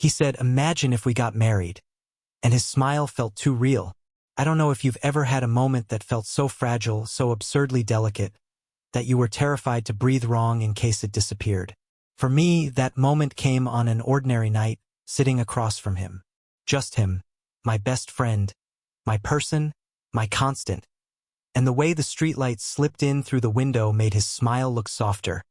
He said, "Imagine if we got married." And his smile felt too real. I don't know if you've ever had a moment that felt so fragile, so absurdly delicate, that you were terrified to breathe wrong in case it disappeared. For me, that moment came on an ordinary night, sitting across from him. Just him, my best friend, my person, my constant. And the way the streetlights slipped in through the window made his smile look softer,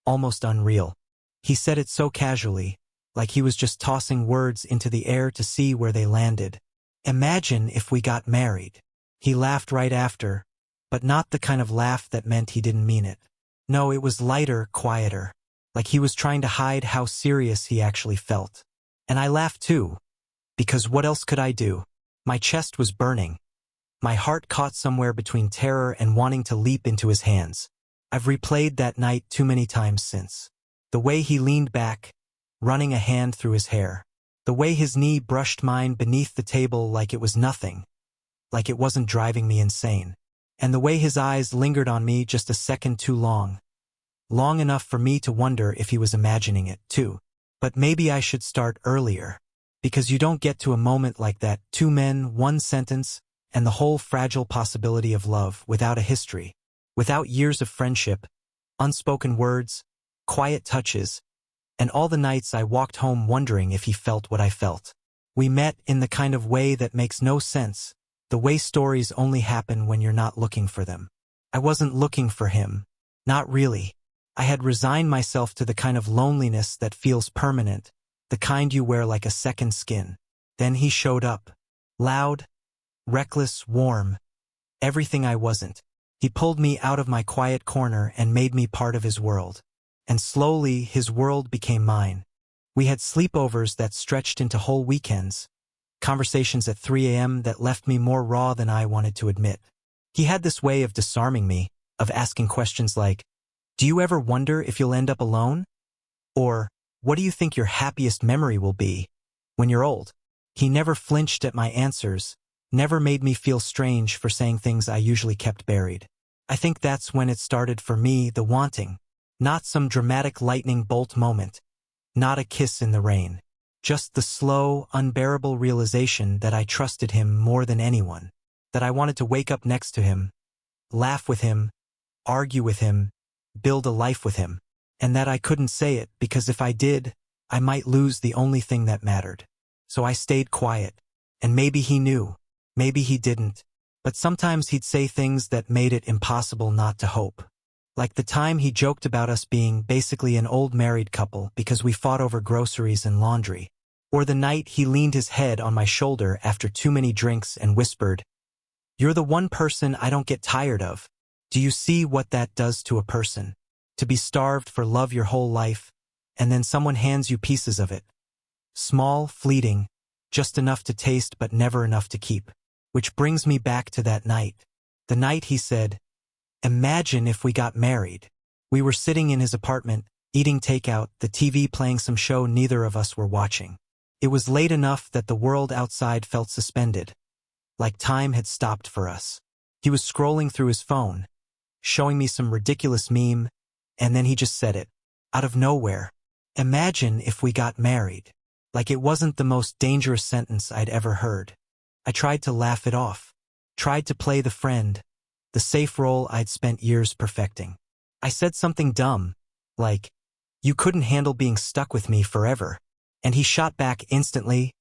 almost unreal. He said it so casually, like he was just tossing words into the air to see where they landed. "Imagine if we got married." He laughed right after, but not the kind of laugh that meant he didn't mean it. No, it was lighter, quieter, like he was trying to hide how serious he actually felt. And I laughed too, because what else could I do? My chest was burning. My heart caught somewhere between terror and wanting to leap into his hands. I've replayed that night too many times since. The way he leaned back, running a hand through his hair. The way his knee brushed mine beneath the table like it was nothing, like it wasn't driving me insane. And the way his eyes lingered on me just a second too long. Long enough for me to wonder if he was imagining it too. But maybe I should start earlier. Because you don't get to a moment like that, 2 men, 1 sentence, and the whole fragile possibility of love without a history. Without years of friendship, unspoken words, quiet touches, and all the nights I walked home wondering if he felt what I felt. We met in the kind of way that makes no sense, the way stories only happen when you're not looking for them. I wasn't looking for him. Not really. I had resigned myself to the kind of loneliness that feels permanent, the kind you wear like a second skin. Then he showed up. Loud, reckless, warm. Everything I wasn't. He pulled me out of my quiet corner and made me part of his world. And slowly, his world became mine. We had sleepovers that stretched into whole weekends. Conversations at 3 a.m. that left me more raw than I wanted to admit. He had this way of disarming me, of asking questions like, "Do you ever wonder if you'll end up alone?" Or, "What do you think your happiest memory will be when you're old?" He never flinched at my answers, never made me feel strange for saying things I usually kept buried. I think that's when it started for me, the wanting. Not some dramatic lightning bolt moment. Not a kiss in the rain. Just the slow, unbearable realization that I trusted him more than anyone. That I wanted to wake up next to him, laugh with him, argue with him, build a life with him. And that I couldn't say it because if I did, I might lose the only thing that mattered. So I stayed quiet. And maybe he knew. Maybe he didn't. But sometimes he'd say things that made it impossible not to hope. Like the time he joked about us being basically an old married couple because we fought over groceries and laundry. Or the night he leaned his head on my shoulder after too many drinks and whispered, "You're the one person I don't get tired of. Do you see what that does to a person? To be starved for love your whole life, and then someone hands you pieces of it. Small, fleeting, just enough to taste but never enough to keep." Which brings me back to that night. The night he said, "Imagine if we got married." We were sitting in his apartment, eating takeout, the TV playing some show neither of us were watching. It was late enough that the world outside felt suspended, like time had stopped for us. He was scrolling through his phone, showing me some ridiculous meme, and then he just said it, out of nowhere. "Imagine if we got married." Like it wasn't the most dangerous sentence I'd ever heard. I tried to laugh it off, tried to play the friend, the safe role I'd spent years perfecting. I said something dumb, like, "You couldn't handle being stuck with me forever." And he shot back instantly,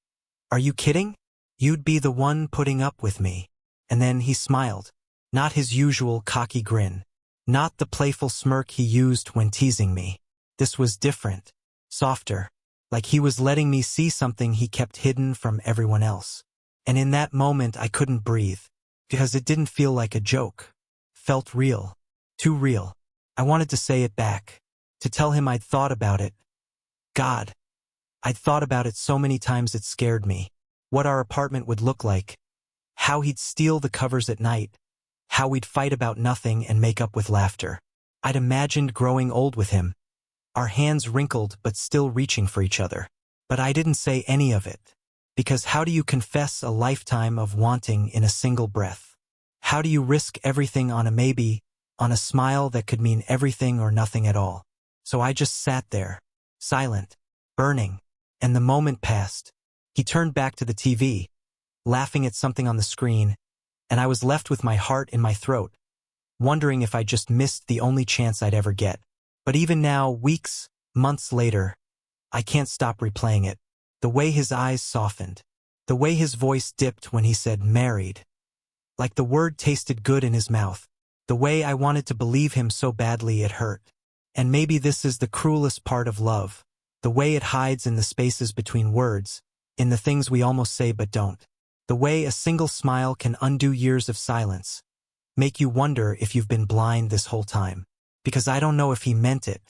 "Are you kidding? You'd be the one putting up with me." And then he smiled, not his usual cocky grin, not the playful smirk he used when teasing me. This was different, softer, like he was letting me see something he kept hidden from everyone else. And in that moment I couldn't breathe, because it didn't feel like a joke. Felt real. Too real. I wanted to say it back, to tell him I'd thought about it. God, I'd thought about it so many times it scared me. What our apartment would look like. How he'd steal the covers at night. How we'd fight about nothing and make up with laughter. I'd imagined growing old with him. Our hands wrinkled but still reaching for each other. But I didn't say any of it. Because how do you confess a lifetime of wanting in a single breath? How do you risk everything on a maybe, on a smile that could mean everything or nothing at all? So I just sat there, silent, burning, And the moment passed. He turned back to the TV, laughing at something on the screen, and I was left with my heart in my throat, wondering if I just missed the only chance I'd ever get. But even now, weeks, months later, I can't stop replaying it. The way his eyes softened. The way his voice dipped when he said married. Like the word tasted good in his mouth. The way I wanted to believe him so badly it hurt. And maybe this is the cruelest part of love. The way it hides in the spaces between words, in the things we almost say but don't. The way a single smile can undo years of silence. Make you wonder if you've been blind this whole time. Because I don't know if he meant it.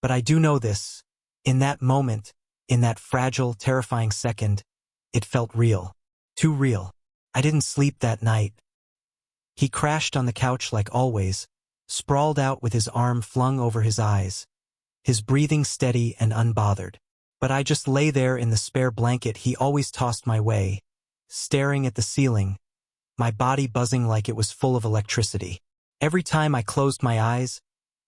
But I do know this. In that moment, in that fragile, terrifying second, it felt real. Too real. I didn't sleep that night. He crashed on the couch like always, sprawled out with his arm flung over his eyes, his breathing steady and unbothered. But I just lay there in the spare blanket he always tossed my way, staring at the ceiling, my body buzzing like it was full of electricity. Every time I closed my eyes,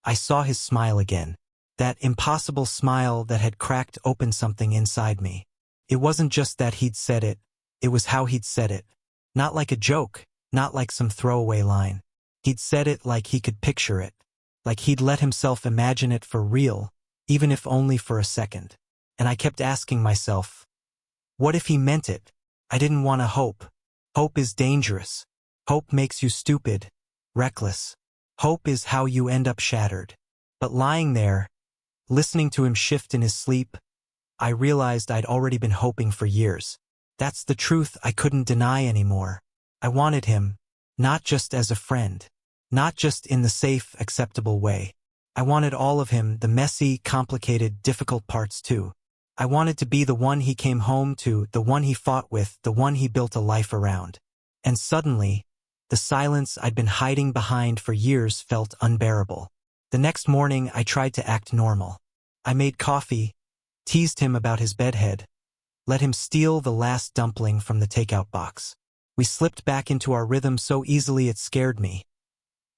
I saw his smile again. That impossible smile that had cracked open something inside me. It wasn't just that he'd said it, it was how he'd said it. Not like a joke, not like some throwaway line. He'd said it like he could picture it. Like he'd let himself imagine it for real, even if only for a second. And I kept asking myself, what if he meant it? I didn't want to hope. Hope is dangerous. Hope makes you stupid, reckless. Hope is how you end up shattered. But lying there, listening to him shift in his sleep, I realized I'd already been hoping for years. That's the truth I couldn't deny anymore. I wanted him, not just as a friend, not just in the safe, acceptable way. I wanted all of him, the messy, complicated, difficult parts too. I wanted to be the one he came home to, the one he fought with, the one he built a life around. And suddenly, the silence I'd been hiding behind for years felt unbearable. The next morning, I tried to act normal. I made coffee, teased him about his bedhead, let him steal the last dumpling from the takeout box. We slipped back into our rhythm so easily it scared me.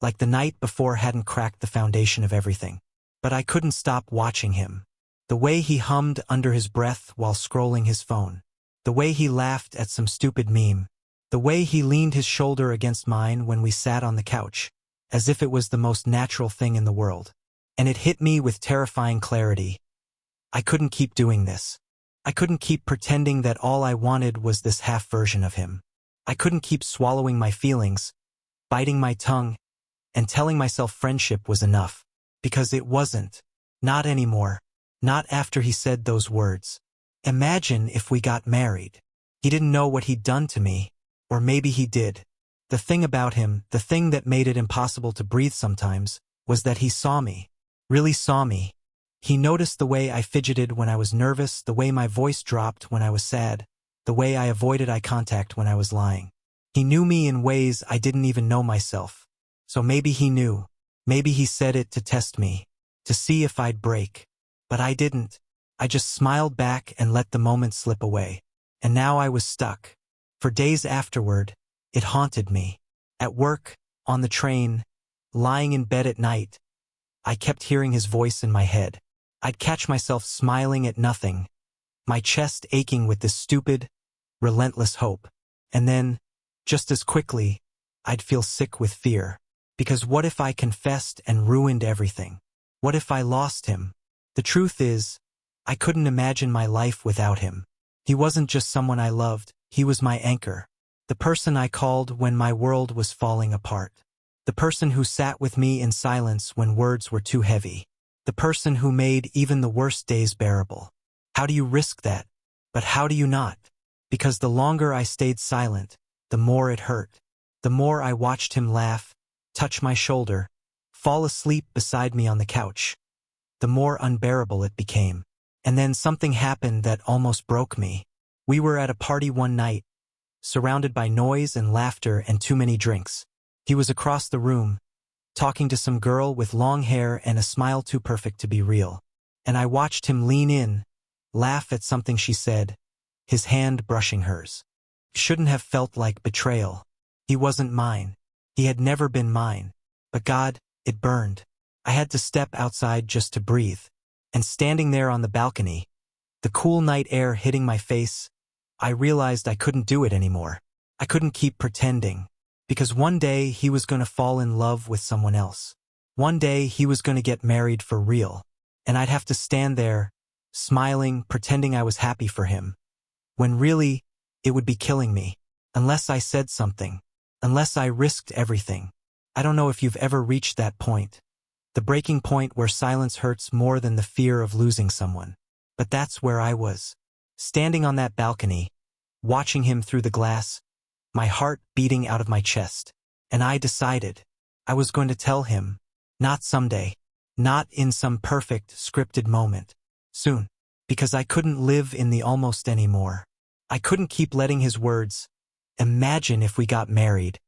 Like the night before hadn't cracked the foundation of everything. But I couldn't stop watching him. The way he hummed under his breath while scrolling his phone. The way he laughed at some stupid meme. The way he leaned his shoulder against mine when we sat on the couch, as if it was the most natural thing in the world. And it hit me with terrifying clarity. I couldn't keep doing this. I couldn't keep pretending that all I wanted was this half version of him. I couldn't keep swallowing my feelings, biting my tongue, and telling myself friendship was enough. Because it wasn't. Not anymore. Not after he said those words. Imagine if we got married. He didn't know what he'd done to me. Or maybe he did. The thing about him, the thing that made it impossible to breathe sometimes, was that he saw me. Really saw me. He noticed the way I fidgeted when I was nervous, the way my voice dropped when I was sad, the way I avoided eye contact when I was lying. He knew me in ways I didn't even know myself. So maybe he knew. Maybe he said it to test me, to see if I'd break. But I didn't. I just smiled back and let the moment slip away. And now I was stuck. For days afterward, it haunted me. At work, on the train, lying in bed at night, I kept hearing his voice in my head. I'd catch myself smiling at nothing, my chest aching with this stupid, relentless hope. And then, just as quickly, I'd feel sick with fear. Because what if I confessed and ruined everything? What if I lost him? The truth is, I couldn't imagine my life without him. He wasn't just someone I loved, he was my anchor. The person I called when my world was falling apart. The person who sat with me in silence when words were too heavy. The person who made even the worst days bearable. How do you risk that? But how do you not? Because the longer I stayed silent, the more it hurt. The more I watched him laugh, touch my shoulder, fall asleep beside me on the couch, the more unbearable it became. And then something happened that almost broke me. We were at a party one night, surrounded by noise and laughter and too many drinks. He was across the room, talking to some girl with long hair and a smile too perfect to be real. And I watched him lean in, laugh at something she said, his hand brushing hers. It shouldn't have felt like betrayal. He wasn't mine. He had never been mine. But God, it burned. I had to step outside just to breathe. And standing there on the balcony, The cool night air hitting my face, I realized I couldn't do it anymore. I couldn't keep pretending, because one day he was going to fall in love with someone else. One day he was going to get married for real, and I'd have to stand there, smiling, pretending I was happy for him, when really, it would be killing me, unless I said something, unless I risked everything. I don't know if you've ever reached that point, the breaking point where silence hurts more than the fear of losing someone. But that's where I was, standing on that balcony, watching him through the glass, my heart beating out of my chest. And I decided I was going to tell him, not someday, not in some perfect, scripted moment, soon, because I couldn't live in the almost anymore. I couldn't keep letting his words, "Imagine if we got married,"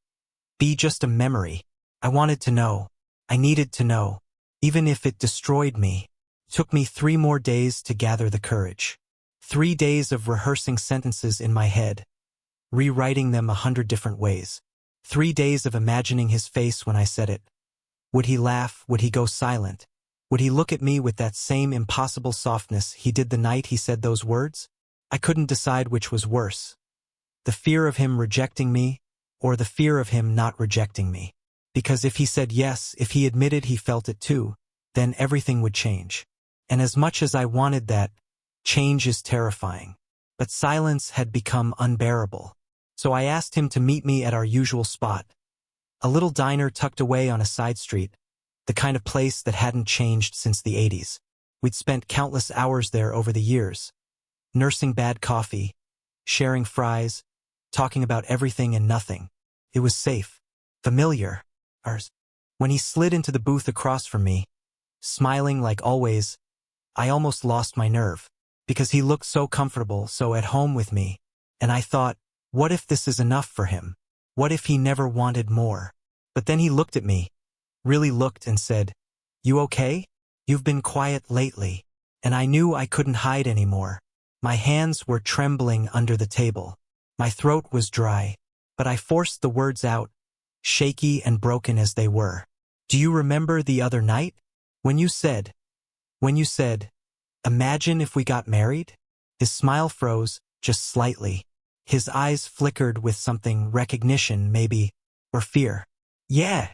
be just a memory. I wanted to know. I needed to know, even if it destroyed me. It took me 3 more days to gather the courage. 3 days of rehearsing sentences in my head, rewriting them 100 different ways. 3 days of imagining his face when I said it. Would he laugh? Would he go silent? Would he look at me with that same impossible softness he did the night he said those words? I couldn't decide which was worse, the fear of him rejecting me, or the fear of him not rejecting me. Because if he said yes, if he admitted he felt it too, then everything would change. And as much as I wanted that, change is terrifying. But silence had become unbearable. So I asked him to meet me at our usual spot, a little diner tucked away on a side street, the kind of place that hadn't changed since the 80s. We'd spent countless hours there over the years, nursing bad coffee, sharing fries, talking about everything and nothing. It was safe, familiar, ours. When he slid into the booth across from me, smiling like always, I almost lost my nerve, because he looked so comfortable, so at home with me, and I thought, what if this is enough for him? What if he never wanted more? But then he looked at me, really looked, and said, "You okay? You've been quiet lately." And I knew I couldn't hide anymore. My hands were trembling under the table. My throat was dry, but I forced the words out, shaky and broken as they were. "Do you remember the other night? When you said, imagine if we got married?" His smile froze, just slightly. His eyes flickered with something, recognition maybe, or fear. "Yeah,"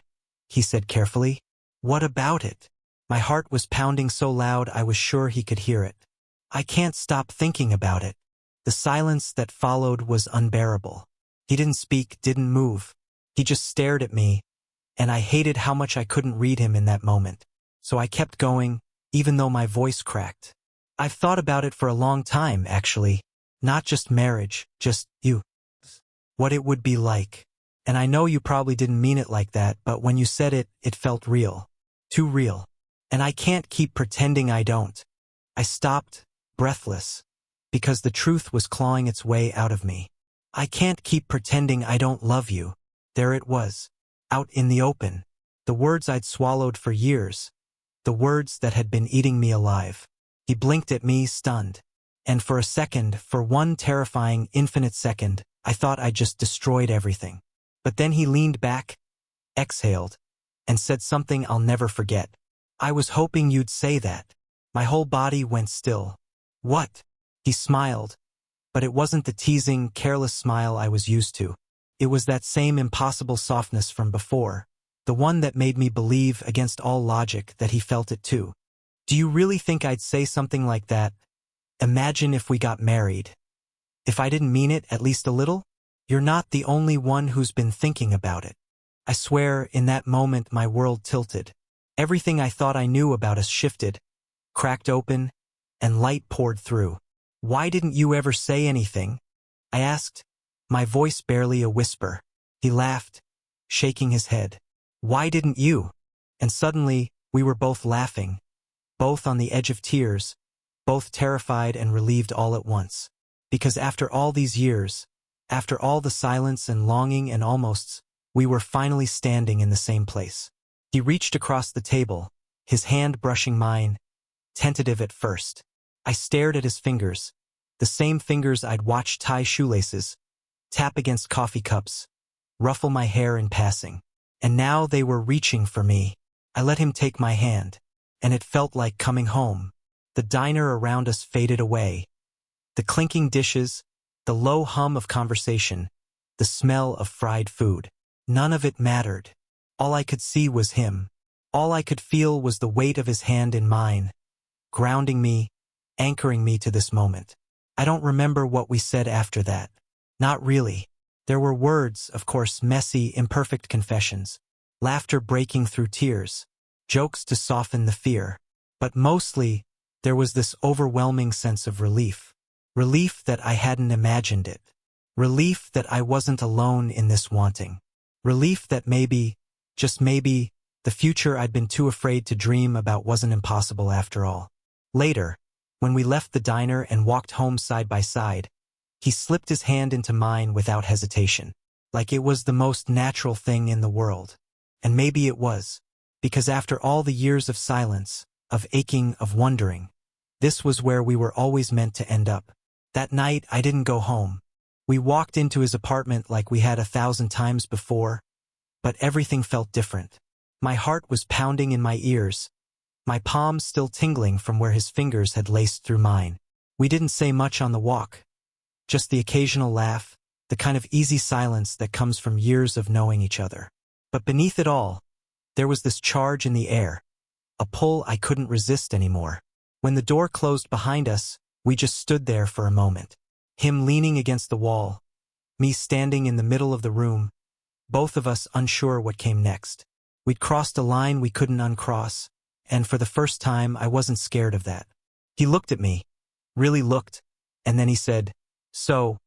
he said carefully. "What about it?" My heart was pounding so loud I was sure he could hear it. I can't stop thinking about it. The silence that followed was unbearable. He didn't speak, didn't move. He just stared at me, and I hated how much I couldn't read him in that moment. So I kept going, even though my voice cracked. "I've thought about it for a long time, actually. Not just marriage, just you. What it would be like. And I know you probably didn't mean it like that, but when you said it, it felt real. Too real. And I can't keep pretending I don't." I stopped, breathless, because the truth was clawing its way out of me. I can't keep pretending I don't love you. There it was, out in the open. The words I'd swallowed for years. The words that had been eating me alive. He blinked at me, stunned. And for a second, for one terrifying, infinite second, I thought I'd just destroyed everything. But then he leaned back, exhaled, and said something I'll never forget. "I was hoping you'd say that." My whole body went still. "What?" He smiled, but it wasn't the teasing, careless smile I was used to. It was that same impossible softness from before, the one that made me believe against all logic that he felt it too. "Do you really think I'd say something like that? Imagine if we got married. If I didn't mean it at least a little? You're not the only one who's been thinking about it." I swear, in that moment my world tilted. Everything I thought I knew about us shifted, cracked open, and light poured through. "Why didn't you ever say anything?" I asked, my voice barely a whisper. He laughed, shaking his head. "Why didn't you?" And suddenly, we were both laughing, both on the edge of tears, both terrified and relieved all at once. Because after all these years, after all the silence and longing and almosts, we were finally standing in the same place. He reached across the table, his hand brushing mine, tentative at first. I stared at his fingers, the same fingers I'd watched tie shoelaces, tap against coffee cups, ruffle my hair in passing. And now they were reaching for me. I let him take my hand, and it felt like coming home. The diner around us faded away, The clinking dishes, the low hum of conversation, the smell of fried food. None of it mattered. All I could see was him. All I could feel was the weight of his hand in mine, grounding me, anchoring me to this moment. I don't remember what we said after that. Not really. There were words, of course, messy, imperfect confessions, laughter breaking through tears, jokes to soften the fear. But mostly, there was this overwhelming sense of relief. Relief that I hadn't imagined it. Relief that I wasn't alone in this wanting. Relief that maybe, just maybe, the future I'd been too afraid to dream about wasn't impossible after all. Later, when we left the diner and walked home side by side, he slipped his hand into mine without hesitation, like it was the most natural thing in the world. And maybe it was, because after all the years of silence, of aching, of wondering, this was where we were always meant to end up. That night, I didn't go home. We walked into his apartment like we had 1,000 times before, but everything felt different. My heart was pounding in my ears, my palms still tingling from where his fingers had laced through mine. We didn't say much on the walk, just the occasional laugh, the kind of easy silence that comes from years of knowing each other. But beneath it all, there was this charge in the air, a pull I couldn't resist anymore. When the door closed behind us, we just stood there for a moment. Him leaning against the wall, me standing in the middle of the room, both of us unsure what came next. We'd crossed a line we couldn't uncross, and for the first time I wasn't scared of that. He looked at me, really looked, and then he said, "So,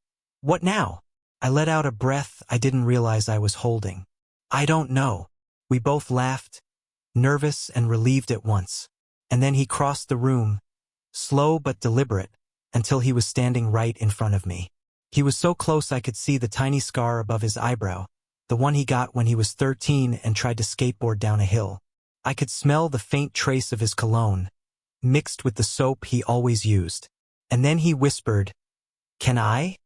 what now?" I let out a breath I didn't realize I was holding. "I don't know." We both laughed, nervous and relieved at once. And then he crossed the room, slow but deliberate, until he was standing right in front of me. He was so close I could see the tiny scar above his eyebrow, the one he got when he was 13 and tried to skateboard down a hill. I could smell the faint trace of his cologne, mixed with the soap he always used. And then he whispered, "Can I?"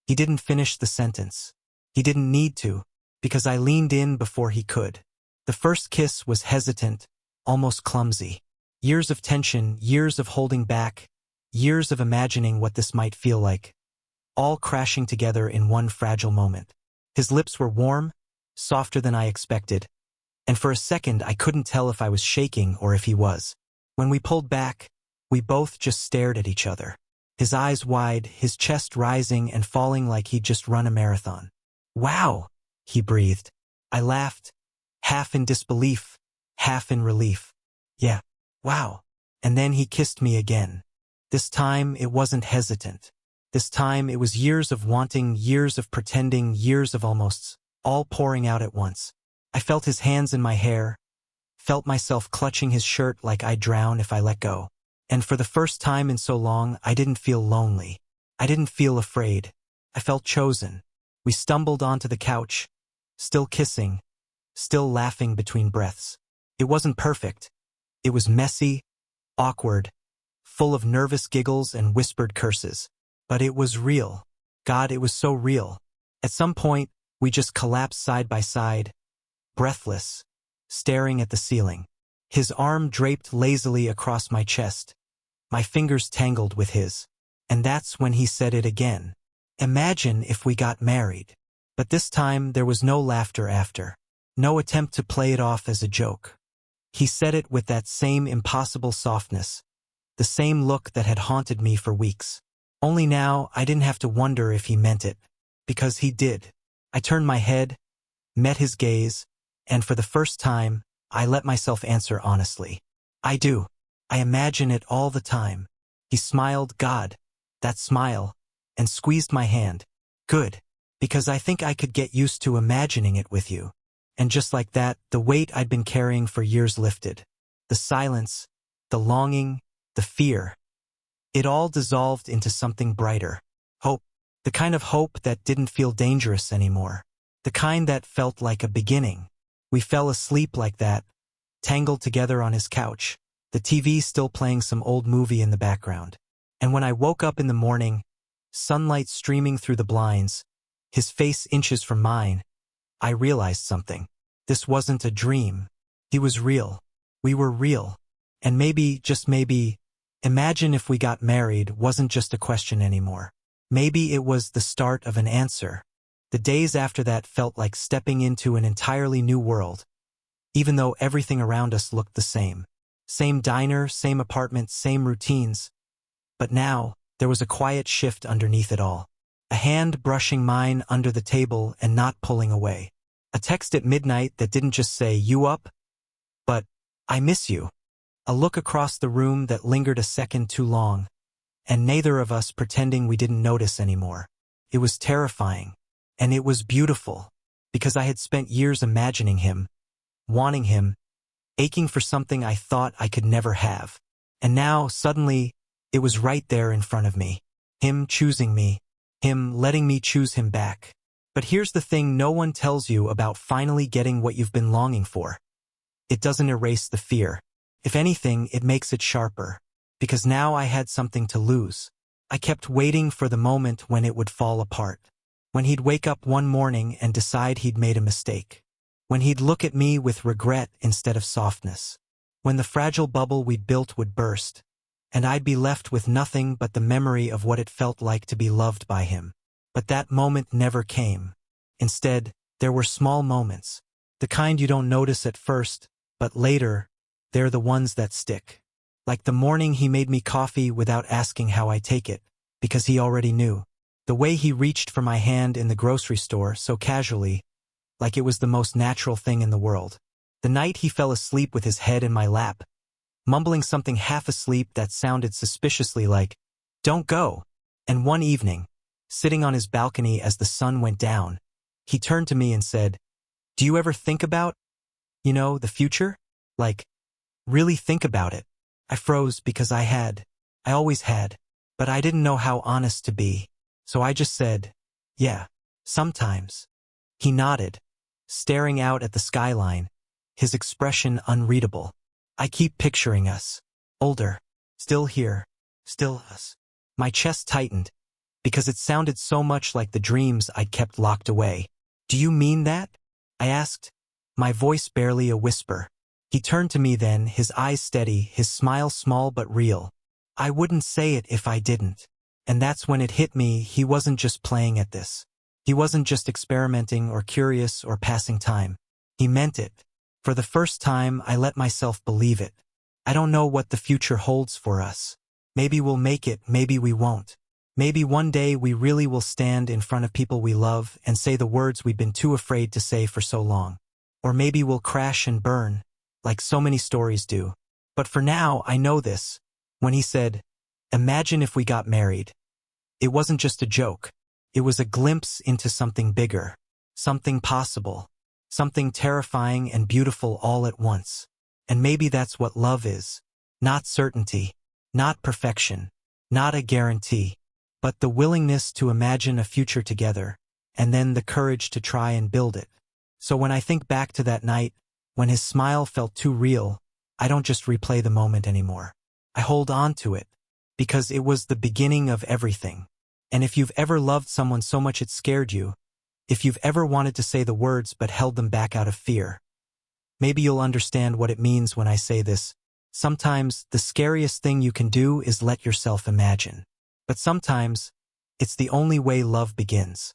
He didn't finish the sentence. He didn't need to, because I leaned in before he could. The first kiss was hesitant, almost clumsy. Years of tension, years of holding back, years of imagining what this might feel like, all crashing together in one fragile moment. His lips were warm, softer than I expected, and for a second I couldn't tell if I was shaking or if he was. When we pulled back, we both just stared at each other. His eyes wide, his chest rising and falling like he'd just run a marathon. "Wow," he breathed. I laughed, half in disbelief, half in relief. "Yeah, wow." And then he kissed me again. This time it wasn't hesitant. This time it was years of wanting, years of pretending, years of almosts, all pouring out at once. I felt his hands in my hair, felt myself clutching his shirt like I'd drown if I let go. And for the first time in so long, I didn't feel lonely. I didn't feel afraid. I felt chosen. We stumbled onto the couch, still kissing, still laughing between breaths. It wasn't perfect. It was messy, awkward, full of nervous giggles and whispered curses. But it was real. God, it was so real. At some point, we just collapsed side by side, breathless, staring at the ceiling. His arm draped lazily across my chest, my fingers tangled with his. And that's when he said it again. "Imagine if we got married." But this time there was no laughter after, no attempt to play it off as a joke. He said it with that same impossible softness, the same look that had haunted me for weeks. Only now I didn't have to wonder if he meant it, because he did. I turned my head, met his gaze, and for the first time, I let myself answer honestly. "I do. I imagine it all the time." He smiled, God, that smile, and squeezed my hand. "Good, because I think I could get used to imagining it with you." And just like that, the weight I'd been carrying for years lifted. The silence, the longing, the fear. It all dissolved into something brighter. Hope. The kind of hope that didn't feel dangerous anymore. The kind that felt like a beginning. We fell asleep like that, tangled together on his couch, the TV still playing some old movie in the background. And when I woke up in the morning, sunlight streaming through the blinds, his face inches from mine, I realized something. This wasn't a dream. He was real. We were real. And maybe, just maybe, Imagine if we got married wasn't just a question anymore. Maybe it was the start of an answer. The days after that felt like stepping into an entirely new world, even though everything around us looked the same. Same diner, same apartment, same routines. But now, there was a quiet shift underneath it all. A hand brushing mine under the table and not pulling away. A text at midnight that didn't just say, "You up?" but, "I miss you." A look across the room that lingered a second too long, and neither of us pretending we didn't notice anymore. It was terrifying, and it was beautiful, because I had spent years imagining him, wanting him, aching for something I thought I could never have. And now, suddenly, it was right there in front of me. Him choosing me, him letting me choose him back. But here's the thing no one tells you about finally getting what you've been longing for. It doesn't erase the fear. If anything, it makes it sharper. Because now I had something to lose. I kept waiting for the moment when it would fall apart. When he'd wake up one morning and decide he'd made a mistake. When he'd look at me with regret instead of softness. When the fragile bubble we'd built would burst. And I'd be left with nothing but the memory of what it felt like to be loved by him. But that moment never came. Instead, there were small moments. The kind you don't notice at first, but later, they're the ones that stick. Like the morning he made me coffee without asking how I take it, because he already knew. The way he reached for my hand in the grocery store so casually, like it was the most natural thing in the world. The night he fell asleep with his head in my lap, mumbling something half asleep that sounded suspiciously like, "Don't go." And one evening, sitting on his balcony as the sun went down, he turned to me and said, "Do you ever think about, the future? Like, really think about it." I froze because I always had, but I didn't know how honest to be. So I just said, "Yeah, sometimes." He nodded, staring out at the skyline, his expression unreadable. I keep picturing us, older, still here, still us. My chest tightened, because it sounded so much like the dreams I'd kept locked away. "Do you mean that?" I asked, my voice barely a whisper. He turned to me then, his eyes steady, his smile small but real. "I wouldn't say it if I didn't." And that's when it hit me, he wasn't just playing at this. He wasn't just experimenting or curious or passing time. He meant it. For the first time, I let myself believe it. I don't know what the future holds for us. Maybe we'll make it, maybe we won't. Maybe one day we really will stand in front of people we love and say the words we've been too afraid to say for so long. Or maybe we'll crash and burn, like so many stories do. But for now, I know this. When he said, "Imagine if we got married," it wasn't just a joke. It was a glimpse into something bigger, something possible, something terrifying and beautiful all at once. And maybe that's what love is. Not certainty, not perfection, not a guarantee, but the willingness to imagine a future together, and then the courage to try and build it. So when I think back to that night, when his smile felt too real, I don't just replay the moment anymore. I hold on to it, because it was the beginning of everything. And if you've ever loved someone so much it scared you, if you've ever wanted to say the words but held them back out of fear, maybe you'll understand what it means when I say this. Sometimes the scariest thing you can do is let yourself imagine. But sometimes, it's the only way love begins.